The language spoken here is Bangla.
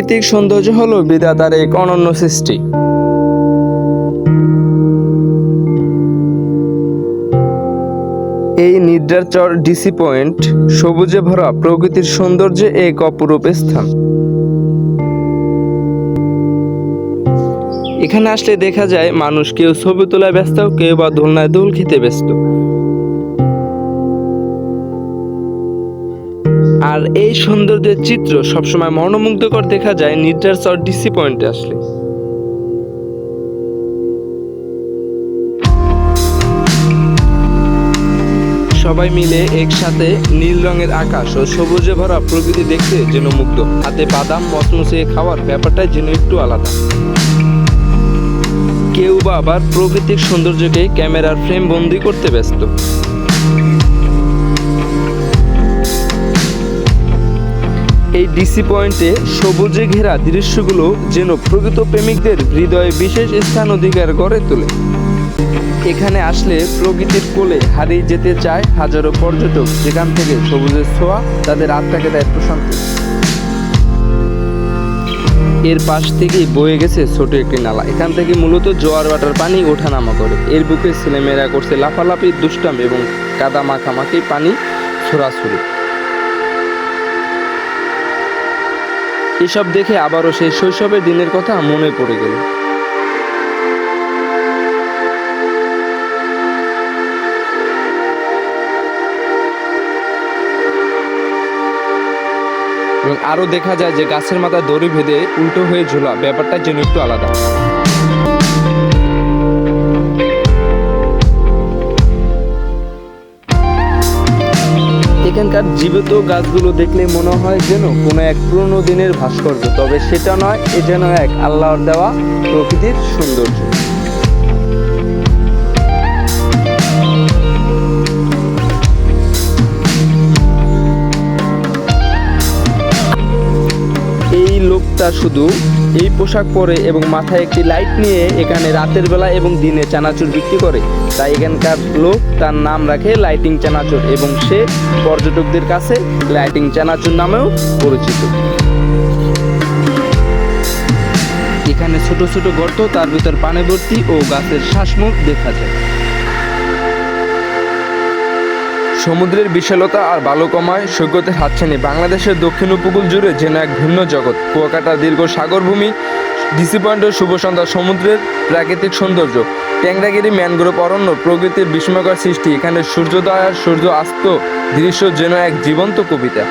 প্রাকৃতিক সৌন্দর্য হলো বিধাতার এক অনন্য সৃষ্টি। এই নিদ্রার চর ডিসি পয়েন্ট সবুজে ভরা প্রকৃতির সৌন্দর্যে এক অপরূপ স্থান। এখানে আসলে দেখা যায় মানুষ কেউ ছবি তোলায় ব্যস্ত, কেউ বা দোলনায় দোল খেতে ব্যস্ত। আর এই সৌন্দর্যের চিত্র সবসময় মনোমুগ্ধকর দেখা যায় নিদ্রার চর ডিসি পয়েন্টে আসলে। সবাই মিলে একসাথে নীল রঙের আকাশ ও সবুজে ভরা প্রকৃতি দেখতে যেন মুগ্ধ। হাতে বাদাম মচমচে খাওয়ার ব্যাপারটা যেন একটু আলাদা। কেউ বা আবার প্রাকৃতিক সৌন্দর্যকে ক্যামেরার ফ্রেম বন্দি করতে ব্যস্ত। এই ডিসি পয়েন্টে সবুজে ঘেরা দৃশ্যগুলো যেন প্রকৃত প্রেমিকদের হৃদয়ে বিশেষ স্থান অধিকার গড়ে তোলে। এখানে আসলে প্রকৃতির কোলে হারিয়ে যেতে চায় হাজারো পর্যটক, যেখান থেকে সবুজের ছোঁয়া তাদের আত্মাকে দেয় প্রশান্তি। এর পাশ থেকেই বয়ে গেছে ছোট একটি নালা। এখান থেকে মূলত জোয়ার ভাটার পানি ওঠানামা করে। এর বুকে ছেলেমেয়েরা করছে লাফালাফি, দুষ্টাম এবং কাদা মাখামাখি পানি ছোড়াছুড়ি। এসব দেখে আবারও সেই শৈশবের দিনের কথা মনে পড়ে গেল। এবং আরো দেখা যায় যে গাছের মাথায় দড়ি বেঁধে উল্টো হয়ে ঝোলা, ব্যাপারটা যেন একটু আলাদা। এখানকার জীবিত গাছগুলো দেখলে মনে হয় যেন কোনো এক পুরনো দিনের ভাস্কর্য, তবে সেটা নয়, এ যেন এক আল্লাহর দেওয়া প্রকৃতির সৌন্দর্য। এই লোকটা শুধু এই পোশাক পরে এবং মাথায় একটি লাইট নিয়ে এখানে রাতের বেলা এবং দিনে চানাচুর বিক্রি করে, তাই এখানকার লোক তার নাম রাখে লাইটিং চানাচুর এবং সে পর্যটকদের কাছে লাইটিং চানাচুর নামেও পরিচিত। এখানে ছোট ছোট গর্ত, তার ভিতর পানি ভর্তি ও গাছের শ্বাসমূখ দেখা যায়। সমুদ্রের বিশালতা আর বালুকাময় সৈকতের হাতছানি বাংলাদেশের দক্ষিণ উপকূল জুড়ে যেন এক ভিন্ন জগৎ। কুয়াকাটার দীর্ঘ সাগরভূমি, ডিসি পয়েন্টের শুভ সন্ধ্যা, সমুদ্রের প্রাকৃতিক সৌন্দর্য, ট্যাংরাগিরি ম্যানগ্রোভ অরণ্য, প্রকৃতির বিস্ময়কর সৃষ্টি। এখানে সূর্যোদয় আর সূর্য অস্ত দৃশ্য যেন এক জীবন্ত কবিতা।